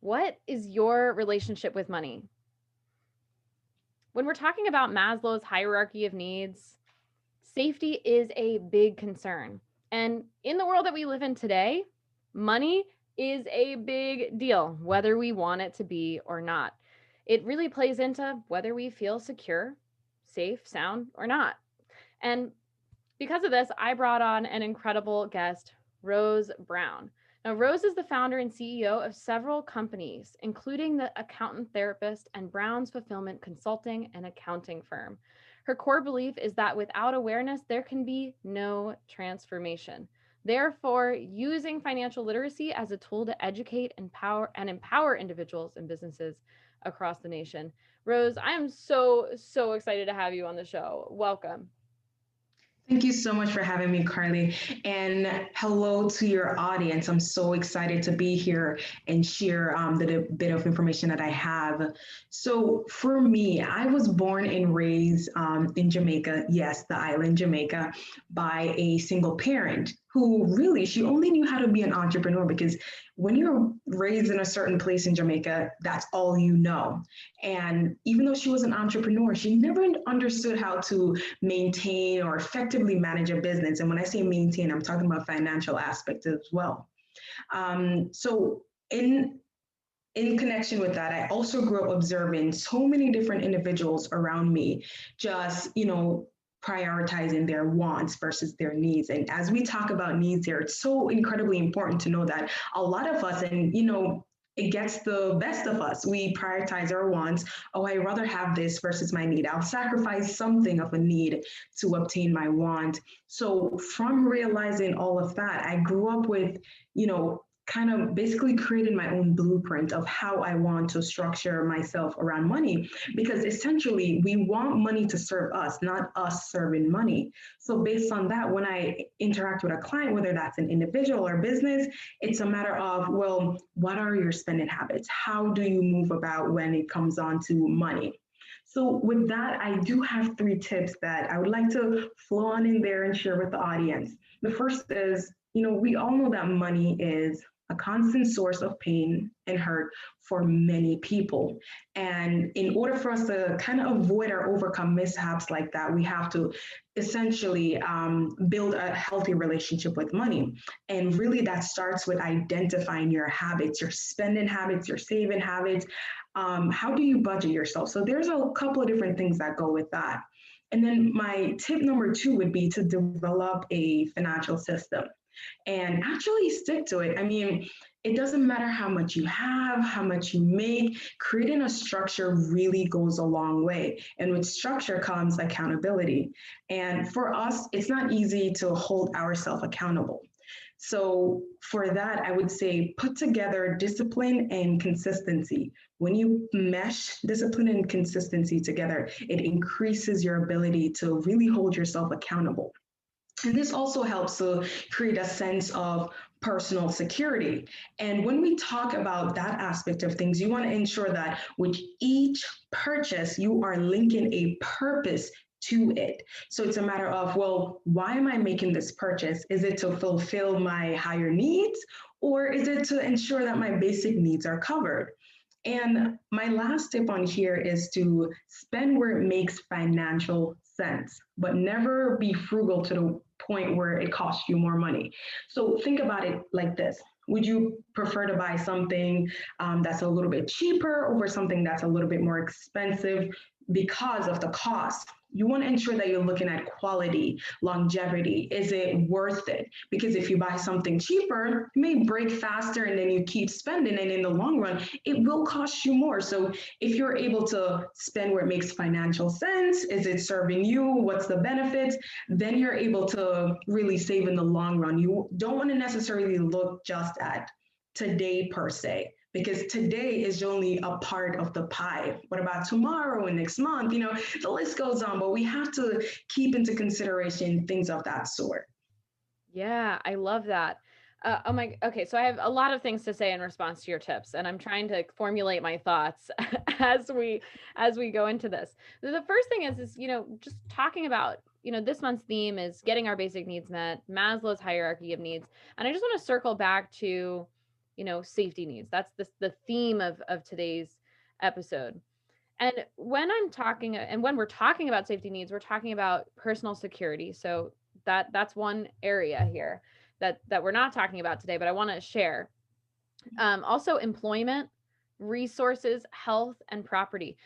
What is your relationship with money? When we're talking about Maslow's hierarchy of needs, safety is a big concern. And in the world that we live in today, money is a big deal, whether we want it to be or not. It really plays into whether we feel secure, safe, sound, or not. And because of this, I brought on an incredible guest, Rose Brown. Now, Rose is the founder and CEO of several companies, including the accountant therapist and Brown's Fulfillment Consulting and Accounting firm. Her core belief is that without awareness, there can be no transformation. Therefore, using financial literacy as a tool to educate, empower individuals and businesses across the nation. Rose, I am so excited to have you on the show. Welcome. Thank you so much for having me, Carly. And hello to your audience. I'm so excited to be here and share the bit of information that I have. So, for me, I was born and raised in Jamaica, yes, the island Jamaica, by a single parent who really, she only knew how to be an entrepreneur because when you're raised in a certain place in Jamaica, that's all you know. And even though she was an entrepreneur, she never understood how to maintain or effectively manage a business. And when I say maintain, I'm talking about financial aspects as well. So in connection with that, I also grew up observing so many different individuals around me, just, prioritizing their wants versus their needs. And as we talk about needs here, it's so incredibly important to know that a lot of us, and, it gets the best of us. We prioritize our wants. Oh, I rather have this versus my need. I'll sacrifice something of a need to obtain my want. So from realizing all of that, I grew up with, kind of basically creating my own blueprint of how I want to structure myself around money because essentially we want money to serve us, not us serving money. So based on that, when I interact with a client, whether that's an individual or business, it's a matter of, well, what are your spending habits? How do you move about when it comes on to money? So with that, I do have 3 tips that I would like to flow on in there and share with the audience. The first is, we all know that money is a constant source of pain and hurt for many people. And in order for us to kind of avoid or overcome mishaps like that, we have to essentially build a healthy relationship with money. And really, that starts with identifying your habits, your spending habits, your saving habits. How do you budget yourself? So, there's a couple of different things that go with that. And then my tip number 2 would be to develop a financial system and actually stick to it. I mean, it doesn't matter how much you have, how much you make, creating a structure really goes a long way. And with structure comes accountability. And for us, it's not easy to hold ourselves accountable. So, for that, I would say put together discipline and consistency. When you mesh discipline and consistency together, it increases your ability to really hold yourself accountable. And this also helps to create a sense of personal security. And when we talk about that aspect of things, you want to ensure that with each purchase, you are linking a purpose to it. So it's a matter of, well, why am I making this purchase? Is it to fulfill my higher needs, or is it to ensure that my basic needs are covered? And my last tip on here is to spend where it makes financial sense, but never be frugal to the point where it costs you more money. So think about it like this. Would you prefer to buy something that's a little bit cheaper over something that's a little bit more expensive because of the cost? You want to ensure that you're looking at quality, longevity. Is it worth it? Because if you buy something cheaper, it may break faster and then you keep spending. And in the long run, it will cost you more. So if you're able to spend where it makes financial sense, is it serving you? What's the benefits? Then you're able to really save in the long run. You don't want to necessarily look just at today per se, because today is only a part of the pie. What about tomorrow and next month? The list goes on, but we have to keep into consideration things of that sort. Yeah, I love that. Okay. So I have a lot of things to say in response to your tips, and I'm trying to formulate my thoughts as we go into this. The first thing is just talking about this month's theme is getting our basic needs met, Maslow's hierarchy of needs, and I just want to circle back to safety needs. That's the theme of today's episode. And when we're talking about safety needs, we're talking about personal security. So that's one area here that we're not talking about today, but I want to share. Also employment, resources, health, and property.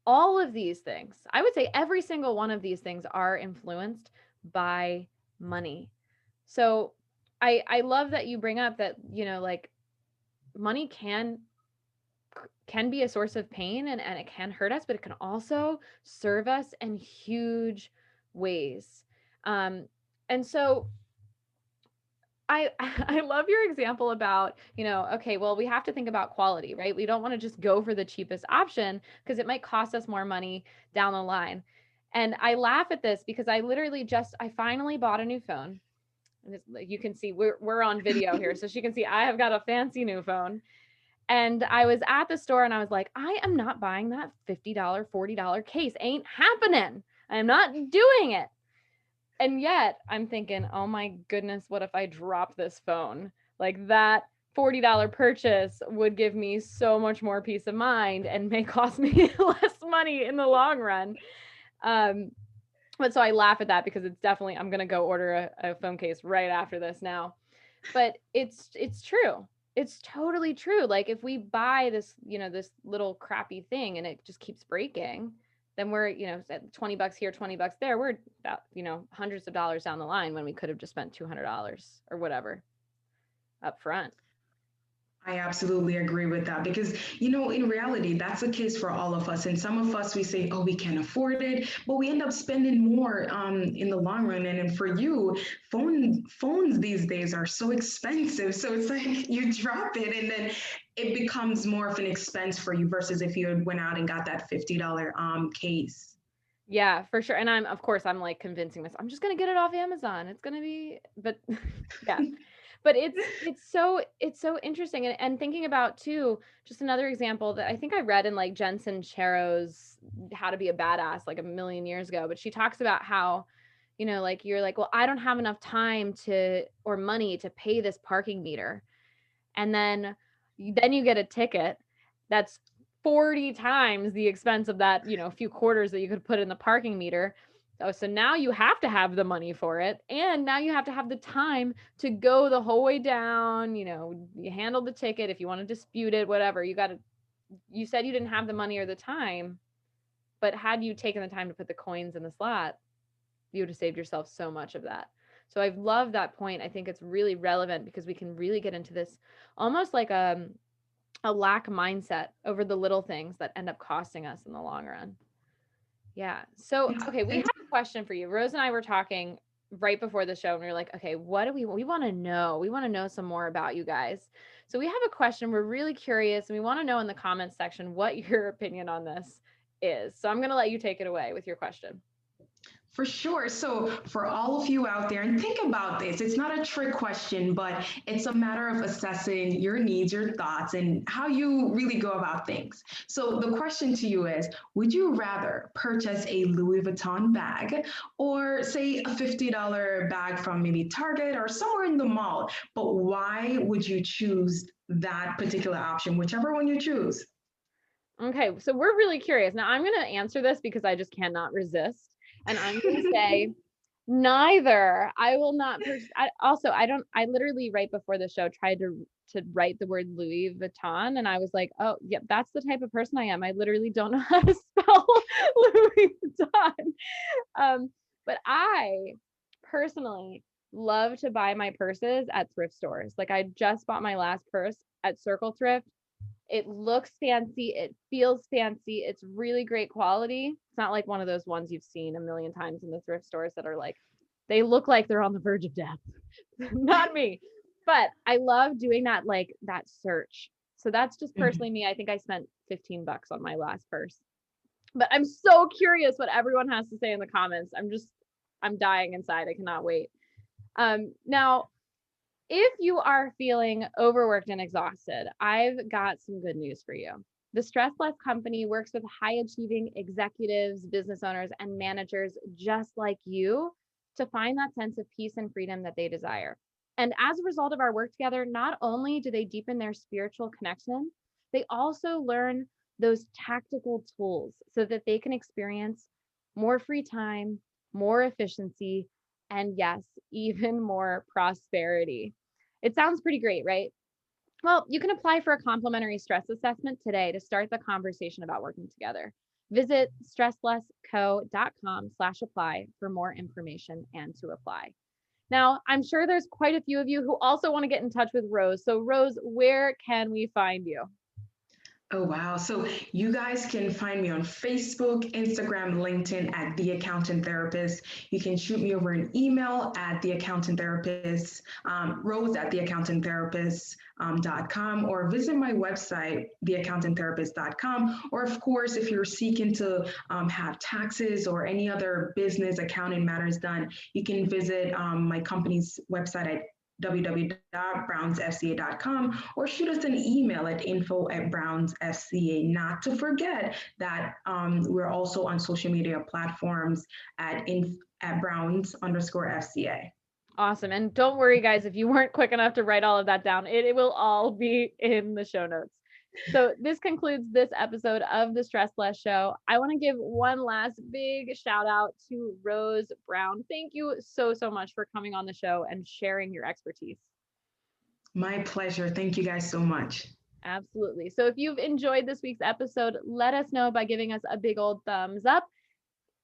All of these things, I would say every single one of these things are influenced by money. So I love that you bring up that, like money can be a source of pain, and it can hurt us, but it can also serve us in huge ways. And so I I love your example about, okay, well, we have to think about quality, right? We don't want to just go for the cheapest option because it might cost us more money down the line. And I laugh at this because I finally bought a new phone. And like you can see we're on video here, so she can see I have got a fancy new phone. And I was at the store and I was like, I am not buying that $50, $40 case. Ain't happening. I'm not doing it. And yet I'm thinking, oh my goodness, what if I drop this phone? Like that $40 purchase would give me so much more peace of mind and may cost me less money in the long run. But so I laugh at that because it's definitely, I'm going to go order a phone case right after this now. But it's true. It's totally true. Like if we buy this, this little crappy thing and it just keeps breaking, then we're, at $20 here, $20 there. We're about, hundreds of dollars down the line when we could have just spent $200 or whatever up front. I absolutely agree with that because, in reality, that's the case for all of us. And some of us, we say, oh, we can't afford it, but we end up spending more in the long run. And for you, phones these days are so expensive. So it's like you drop it and then it becomes more of an expense for you versus if you had went out and got that $50 case. Yeah, for sure. And of course, I'm like convincing myself, I'm just going to get it off Amazon. It's going to be, but yeah. But it's so interesting, and thinking about too, just another example that I think I read in like Jensen Charo's How to Be a Badass like a million years ago, but she talks about how, like you're like, well, I don't have enough time or money to pay this parking meter. And then you get a ticket that's 40 times the expense of that, few quarters that you could put in the parking meter. Oh, so now you have to have the money for it. And now you have to have the time to go the whole way down. You handle the ticket. If you want to dispute it, whatever, you said you didn't have the money or the time, but had you taken the time to put the coins in the slot, you would have saved yourself so much of that. So I love that point. I think it's really relevant because we can really get into this almost like a lack mindset over the little things that end up costing us in the long run. Yeah. So, okay, we have a question for you. Rose and I were talking right before the show and we were like, okay, what do we want to know? We want to know some more about you guys. So we have a question. We're really curious and we want to know in the comments section what your opinion on this is. So I'm going to let you take it away with your question. For sure. So, for all of you out there, and think about this, it's not a trick question, but it's a matter of assessing your needs, your thoughts, and how you really go about things. So, the question to you is, would you rather purchase a Louis Vuitton bag or, say, a $50 bag from maybe Target or somewhere in the mall? But why would you choose that particular option, whichever one you choose? Okay, so we're really curious. Now I'm going to answer this because I just cannot resist. And I'm going to say neither. I will not. I literally right before the show tried to write the word Louis Vuitton. And I was like, oh, yep, that's the type of person I am. I literally don't know how to spell Louis Vuitton. But I personally love to buy my purses at thrift stores. Like I just bought my last purse at Circle Thrift. It looks fancy. It feels fancy. It's really great quality. It's not like one of those ones you've seen a million times in the thrift stores that are like, they look like they're on the verge of death. Not me. But I love doing that, like that search. So that's just personally me. I think I spent $15 on my last purse. But I'm so curious what everyone has to say in the comments. I'm dying inside. I cannot wait. Now, if you are feeling overworked and exhausted, I've got some good news for you. The Stress Less Company works with high achieving executives, business owners, and managers just like you to find that sense of peace and freedom that they desire. And as a result of our work together, not only do they deepen their spiritual connection, they also learn those tactical tools so that they can experience more free time, more efficiency, and yes, even more prosperity. It sounds pretty great, right? Well, you can apply for a complimentary stress assessment today to start the conversation about working together. Visit stresslessco.com/apply for more information and to apply. Now, I'm sure there's quite a few of you who also want to get in touch with Rose. So, Rose, where can we find you? Oh, wow. So you guys can find me on Facebook, Instagram, LinkedIn at The Accountant Therapist. You can shoot me over an email at The Accountant Therapist, Rose at theaccountanttherapist.com, or visit my website, theaccountanttherapist.com. Or, of course, if you're seeking to have taxes or any other business accounting matters done, you can visit my company's website at www.brownsfca.com or shoot us an email at info@brownsfca. Not to forget that we're also on social media platforms at Browns_FCA. Awesome. And don't worry, guys, if you weren't quick enough to write all of that down, it will all be in the show notes. So this concludes this episode of the Stress Less Show. I want to give one last big shout out to Rose Brown. Thank you so, so much for coming on the show and sharing your expertise. My pleasure. Thank you guys so much. Absolutely. So if you've enjoyed this week's episode, let us know by giving us a big old thumbs up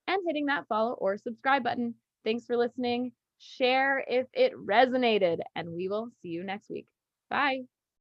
and hitting that follow or subscribe button. Thanks for listening. Share if it resonated, and we will see you next week. Bye.